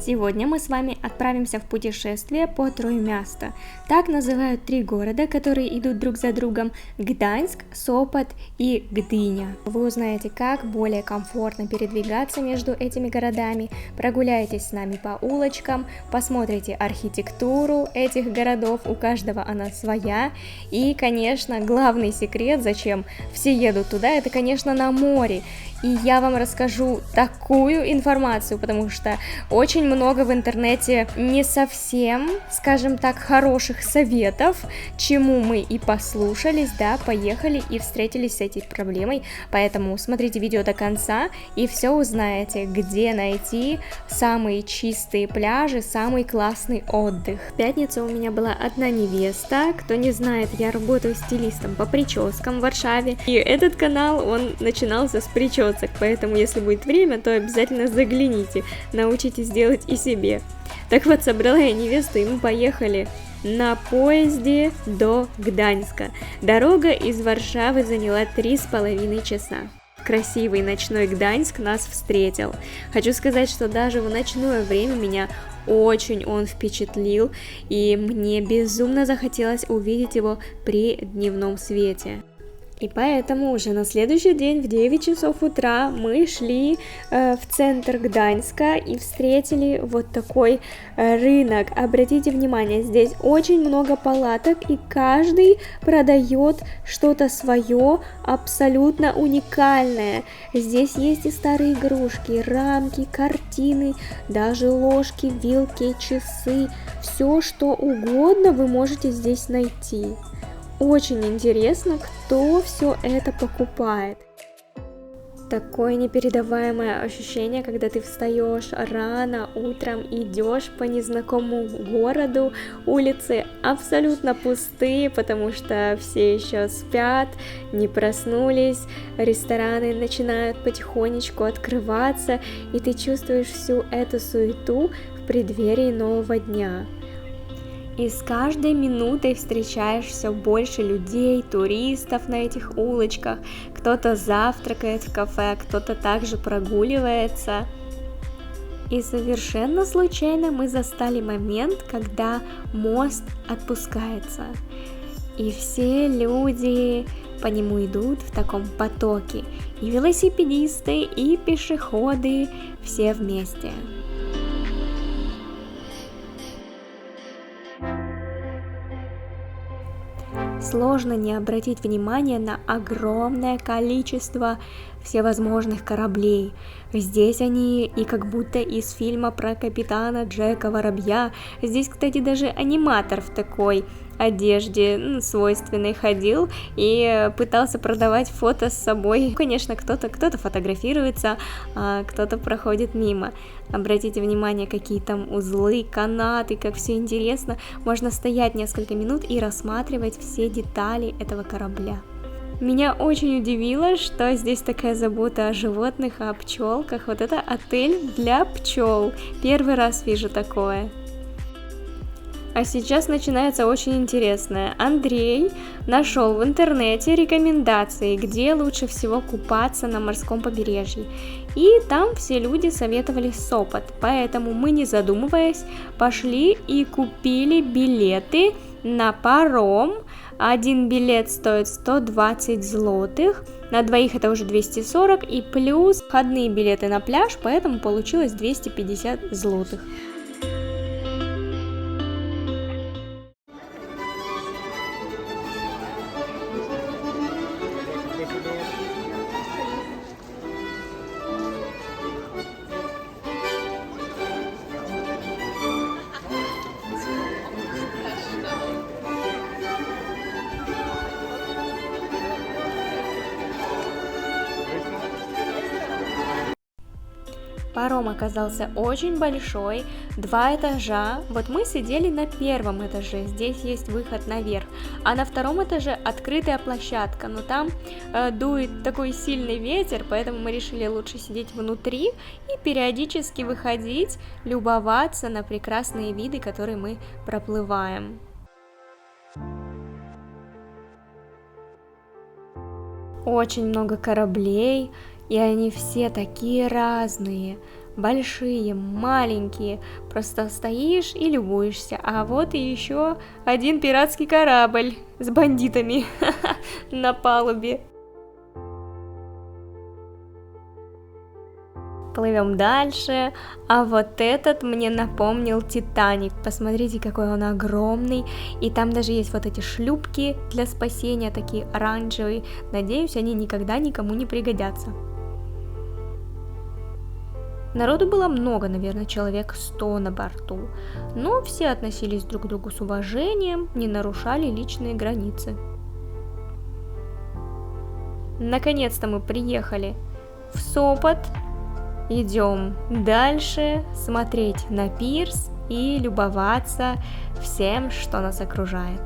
Сегодня мы с вами отправимся в путешествие по Троемясто. Так называют три города, которые идут друг за другом: Гданьск, Сопот и Гдыня. Вы узнаете, как более комфортно передвигаться между этими городами, прогуляетесь с нами по улочкам, посмотрите архитектуру этих городов, у каждого она своя. И, конечно, главный секрет, зачем все едут туда, это, конечно, на море. И я вам расскажу такую информацию, потому что очень много в интернете не совсем, скажем так, хороших советов, чему мы и послушались, да, поехали и встретились с этой проблемой. Поэтому смотрите видео до конца и все узнаете, где найти самые чистые пляжи, самый классный отдых. В пятницу у меня была одна невеста. Кто не знает, я работаю стилистом по прическам в Варшаве. И этот канал, он начинался с причесок. Поэтому, если будет время, то обязательно загляните, научитесь делать и себе. Так вот, собрала я невесту, и мы поехали на поезде до Гданьска. Дорога из Варшавы заняла 3,5 часа. Красивый ночной Гданьск нас встретил. Хочу сказать, что даже в ночное время меня очень он впечатлил, и мне безумно захотелось увидеть его при дневном свете. И поэтому уже на следующий день в 9 часов утра мы шли в центр Гданьска и встретили вот такой рынок. Обратите внимание, здесь очень много палаток, и каждый продает что-то свое абсолютно уникальное. Здесь есть и старые игрушки, рамки, картины, даже ложки, вилки, часы. Все, что угодно вы можете здесь найти. Очень интересно, кто все это покупает. Такое непередаваемое ощущение, когда ты встаешь рано утром, идешь по незнакомому городу, улицы абсолютно пустые, потому что все еще спят, не проснулись, рестораны начинают потихонечку открываться, и ты чувствуешь всю эту суету в преддверии нового дня. И с каждой минутой встречаешь все больше людей, туристов на этих улочках. Кто-то завтракает в кафе, кто-то также прогуливается. И совершенно случайно мы застали момент, когда мост отпускается. И все люди по нему идут в таком потоке. И велосипедисты, и пешеходы, все вместе. Сложно не обратить внимание на огромное количество всевозможных кораблей. Здесь они и как будто из фильма про капитана Джека Воробья. Здесь, кстати, даже аниматор в такой одежде свойственной ходил и пытался продавать фото с собой. Конечно, кто-то фотографируется, а кто-то проходит мимо. Обратите внимание, какие там узлы, канаты, как все интересно. Можно стоять несколько минут и рассматривать все детали этого корабля. Меня очень удивило, что здесь такая забота о животных, о пчелках. Вот это отель для пчел. Первый раз вижу такое. А сейчас начинается очень интересное. Андрей нашел в интернете рекомендации, где лучше всего купаться на морском побережье. И там все люди советовали Сопот. Поэтому мы, не задумываясь, пошли и купили билеты на паром. Один билет стоит 120 злотых, на двоих это уже 240, и плюс входные билеты на пляж, поэтому получилось 250 злотых. Паром оказался очень большой, 2 этажа. Вот мы сидели на первом этаже, здесь есть выход наверх, а на втором этаже открытая площадка, но там дует такой сильный ветер, поэтому мы решили лучше сидеть внутри и периодически выходить, любоваться на прекрасные виды, которые мы проплываем. Очень много кораблей, и они все такие разные. большие, маленькие, просто стоишь и любуешься. А вот и еще один пиратский корабль с бандитами на палубе. Плывем дальше, а вот этот мне напомнил Титаник. Посмотрите, какой он огромный, и там даже есть вот эти шлюпки для спасения, такие оранжевые. Надеюсь, они никогда никому не пригодятся. Народу было много, наверное, человек 100 на борту, но все относились друг к другу с уважением, не нарушали личные границы. Наконец-то мы приехали в Сопот. Идем дальше, смотреть на пирс и любоваться всем, что нас окружает.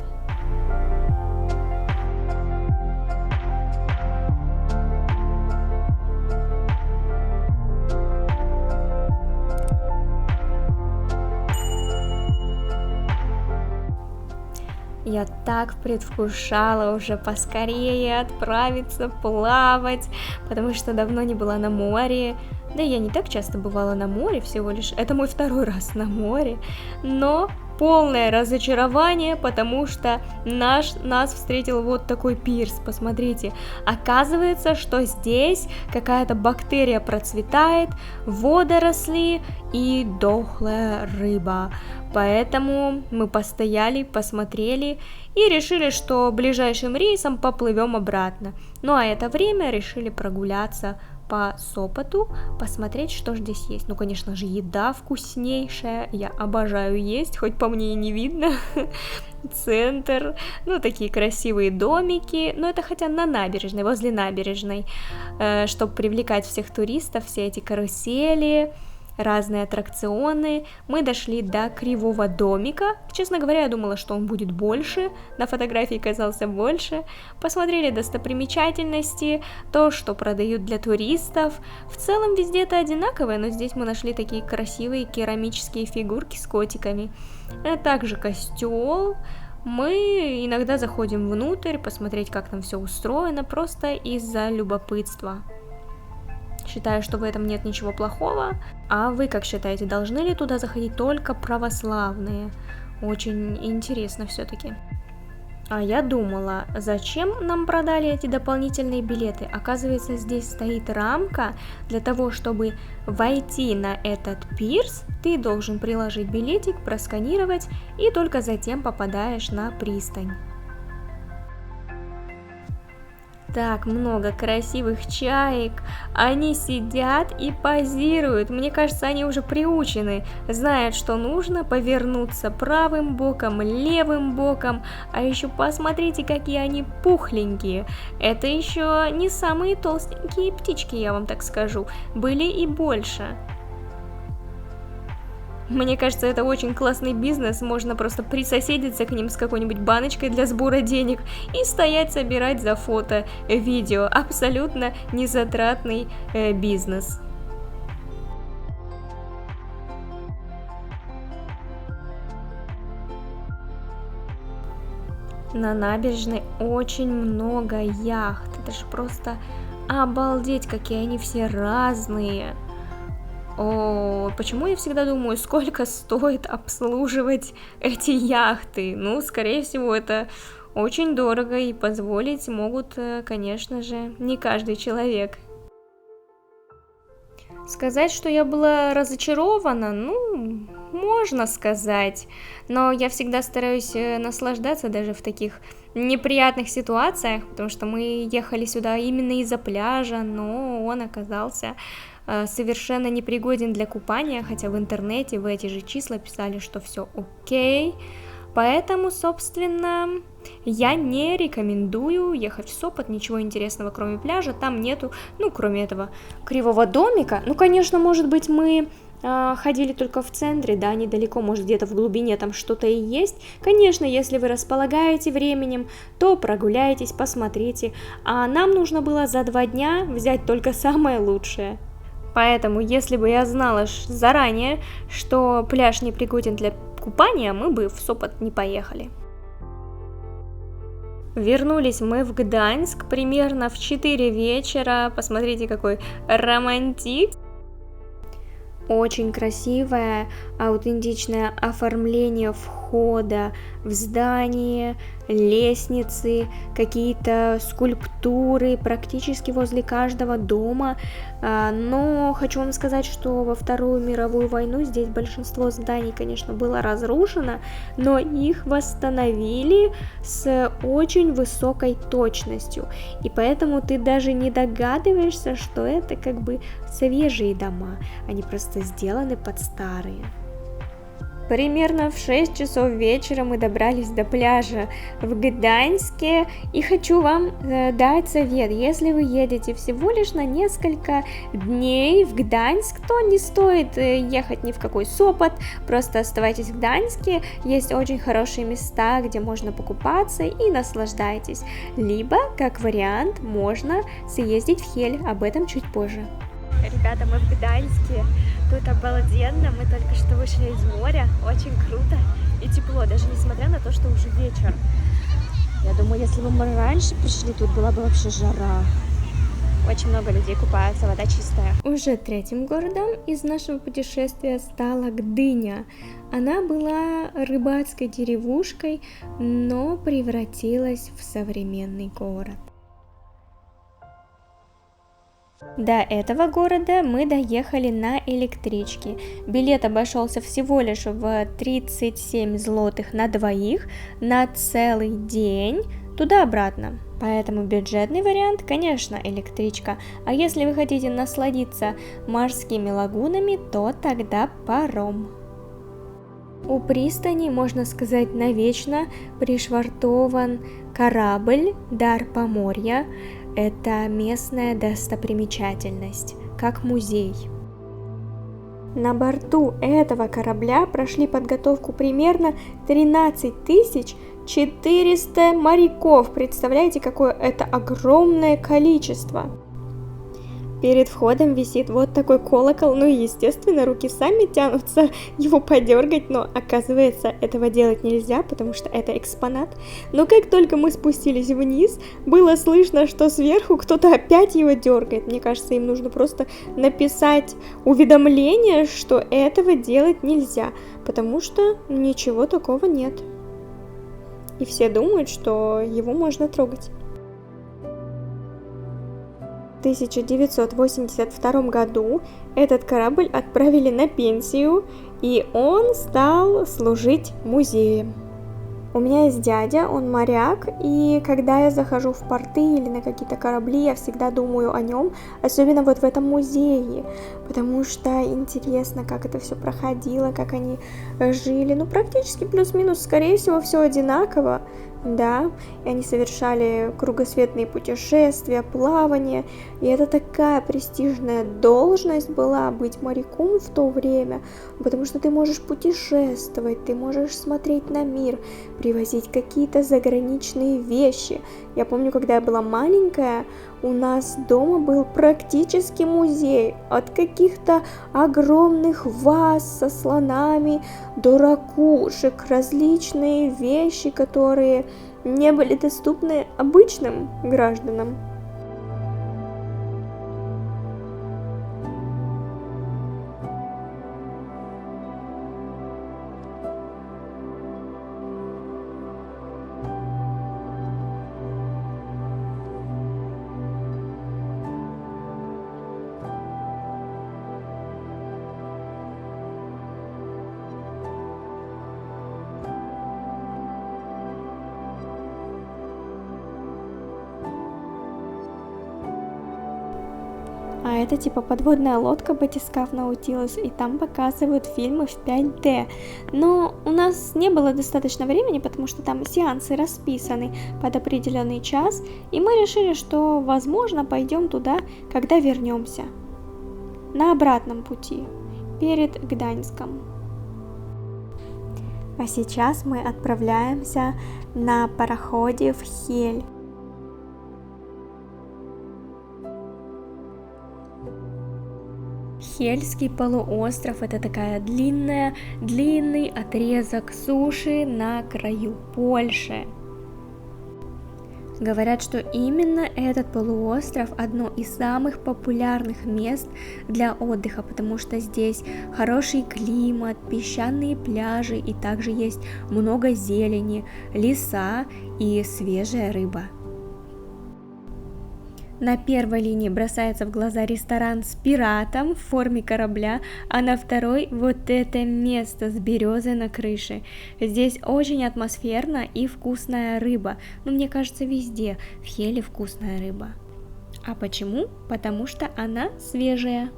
Я так предвкушала уже поскорее отправиться плавать, потому что давно не была на море. Да я не так часто бывала на море, всего лишь это мой второй раз на море, но полное разочарование, потому что нас встретил вот такой пирс, посмотрите. Оказывается, что здесь какая-то бактерия процветает, водоросли и дохлая рыба. Поэтому мы постояли, посмотрели и решили, что ближайшим рейсом поплывем обратно. Ну а это время решили прогуляться по Сопоту, посмотреть, что же здесь есть. Ну, конечно же, еда вкуснейшая, я обожаю есть, хоть по мне и не видно. Центр, ну, такие красивые домики, но это хотя на набережной, возле набережной, чтобы привлекать всех туристов, все эти карусели, разные аттракционы. Мы дошли до Кривого домика. Честно говоря, я думала, что он будет больше. На фотографии казался больше. Посмотрели достопримечательности, то, что продают для туристов. В целом везде это одинаковое, но здесь мы нашли такие красивые керамические фигурки с котиками. Также костел. Мы иногда заходим внутрь, посмотреть, как там все устроено, просто из-за любопытства. Считаю, что в этом нет ничего плохого. А вы как считаете, должны ли туда заходить только православные? Очень интересно все-таки. А я думала, зачем нам продали эти дополнительные билеты? Оказывается, здесь стоит рамка. Для того, чтобы войти на этот пирс, ты должен приложить билетик, просканировать, и только затем попадаешь на пристань. Так много красивых чаек, они сидят и позируют, мне кажется, они уже приучены, знают, что нужно повернуться правым боком, левым боком, а еще посмотрите, какие они пухленькие, это еще не самые толстенькие птички, я вам так скажу, были и больше. Мне кажется, это очень классный бизнес, можно просто присоседиться к ним с какой-нибудь баночкой для сбора денег и стоять собирать за фото, видео, абсолютно незатратный бизнес. На набережной очень много яхт, это же просто обалдеть, какие они все разные. О, почему я всегда думаю, сколько стоит обслуживать эти яхты? Ну, скорее всего, это очень дорого и позволить могут, конечно же, не каждый человек. Сказать, что я была разочарована, ну, можно сказать, но я всегда стараюсь наслаждаться даже в таких неприятных ситуациях, потому что мы ехали сюда именно из-за пляжа, но он оказался совершенно непригоден для купания, хотя в интернете в эти же числа писали, что все окей, поэтому, собственно, я не рекомендую ехать в Сопот, ничего интересного кроме пляжа там нету, ну, кроме этого Кривого домика, ну, конечно, может быть, мы ходили только в центре, да, недалеко, может, где-то в глубине там что-то и есть. Конечно, если вы располагаете временем, то прогуляйтесь, посмотрите, а нам нужно было за 2 дня взять только самое лучшее. Поэтому, если бы я знала заранее, что пляж не пригоден для купания, мы бы в Сопот не поехали. Вернулись мы в Гданьск примерно в 4 вечера. Посмотрите, какой романтик. Очень красивое, аутентичное оформление входа в здание, лестницы, какие-то скульптуры практически возле каждого дома. Но хочу вам сказать, что во Вторую мировую войну здесь большинство зданий, конечно, было разрушено, но их восстановили с очень высокой точностью. И поэтому ты даже не догадываешься, что это как бы свежие дома, они просто сделаны под старые. Примерно в 6 часов вечера мы добрались до пляжа в Гданьске, и хочу вам дать совет: если вы едете всего лишь на несколько дней в Гданьск, то не стоит ехать ни в какой Сопот, просто оставайтесь в Гданьске, есть очень хорошие места, где можно покупаться, и наслаждайтесь, либо, как вариант, можно съездить в Хель, об этом чуть позже. Ребята, мы в Гданьске, тут обалденно, мы только что вышли из моря, очень круто и тепло, даже несмотря на то, что уже вечер. Я думаю, если бы мы раньше пришли, тут была бы вообще жара. Очень много людей купаются, вода чистая. Уже третьим городом из нашего путешествия стала Гдыня. Она была рыбацкой деревушкой, но превратилась в современный город. До этого города мы доехали на электричке. Билет обошелся всего лишь в 37 злотых на двоих на целый день туда-обратно. Поэтому бюджетный вариант, конечно, электричка. А если вы хотите насладиться морскими лагунами, то тогда паром. У пристани, можно сказать, навечно пришвартован корабль «Дар Поморья». Это местная достопримечательность, как музей. На борту этого корабля прошли подготовку примерно 13 400 моряков. Представляете, какое это огромное количество? Перед входом висит вот такой колокол, ну и естественно руки сами тянутся его подергать, но оказывается этого делать нельзя, потому что это экспонат. Но как только мы спустились вниз, было слышно, что сверху кто-то опять его дергает. Мне кажется, им нужно просто написать уведомление, что этого делать нельзя, потому что ничего такого нет. И все думают, что его можно трогать. В 1982 году этот корабль отправили на пенсию, и он стал служить музеем. У меня есть дядя, он моряк, и когда я захожу в порты или на какие-то корабли, я всегда думаю о нем, особенно вот в этом музее, потому что интересно, как это все проходило, как они жили, ну практически плюс-минус, скорее всего, все одинаково. Да, и они совершали кругосветные путешествия, плавания, и это такая престижная должность была быть моряком в то время, потому что ты можешь путешествовать, ты можешь смотреть на мир, привозить какие-то заграничные вещи. Я помню, когда я была маленькая, у нас дома был практически музей, от каких-то огромных ваз со слонами до ракушек, различные вещи, которые не были доступны обычным гражданам. А это типа подводная лодка батискаф Наутилус, и там показывают фильмы в 5D. Но у нас не было достаточно времени, потому что там сеансы расписаны под определенный час, и мы решили, что, возможно, пойдем туда, когда вернемся. На обратном пути, перед Гданьском. А сейчас мы отправляемся на пароходе в Хель. Хельский полуостров — это такая длинный отрезок суши на краю Польши. Говорят, что именно этот полуостров одно из самых популярных мест для отдыха, потому что здесь хороший климат, песчаные пляжи и также есть много зелени, леса и свежая рыба. На первой линии бросается в глаза ресторан с пиратом в форме корабля, а на второй вот это место с березой на крыше. Здесь очень атмосферно и вкусная рыба, но мне кажется везде в Хеле вкусная рыба. А почему? Потому что она свежая.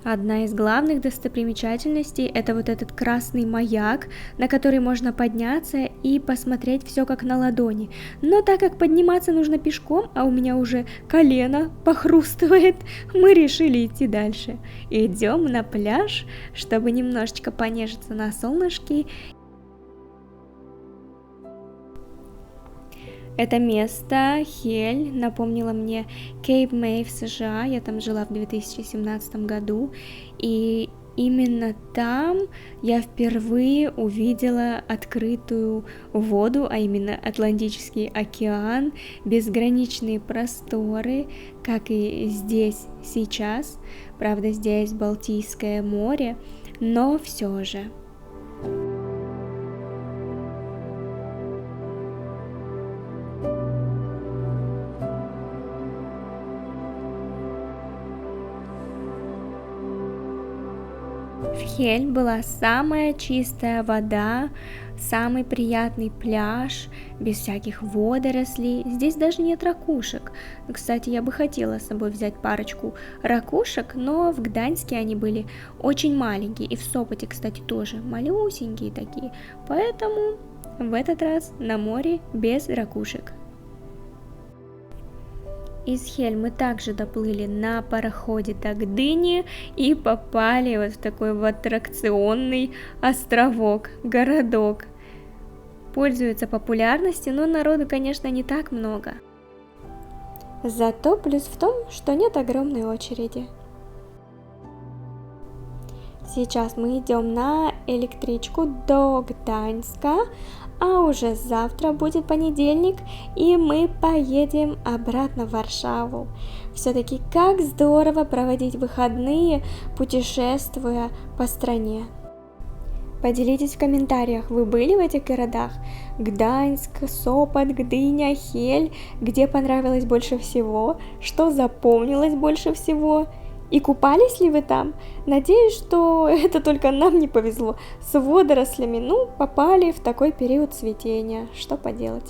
Одна из главных достопримечательностей – это вот этот красный маяк, на который можно подняться и посмотреть все как на ладони. Но так как подниматься нужно пешком, а у меня уже колено похрустывает, мы решили идти дальше. Идем на пляж, чтобы немножечко понежиться на солнышке. Это место, Хель, напомнило мне Кейп Мэй в США, я там жила в 2017 году, и именно там я впервые увидела открытую воду, а именно Атлантический океан, безграничные просторы, как и здесь сейчас, правда здесь Балтийское море, но все же. В Хель была самая чистая вода, самый приятный пляж, без всяких водорослей. Здесь даже нет ракушек. Кстати, я бы хотела с собой взять парочку ракушек, но в Гданьске они были очень маленькие. И в Сопоте, кстати, тоже малюсенькие такие. Поэтому в этот раз на море без ракушек. Из Хель мы также доплыли на пароходе до Гдыни и попали вот в такой вот аттракционный островок, городок. Пользуется популярностью, но народу, конечно, не так много. Зато плюс в том, что нет огромной очереди. Сейчас мы идем на электричку до Гданьска, а уже завтра будет понедельник, и мы поедем обратно в Варшаву. Все-таки как здорово проводить выходные, путешествуя по стране. Поделитесь в комментариях, вы были в этих городах? Гданьск, Сопот, Гдыня, Хель, где понравилось больше всего, что запомнилось больше всего? И купались ли вы там? Надеюсь, что это только нам не повезло с водорослями, попали в такой период цветения, что поделать.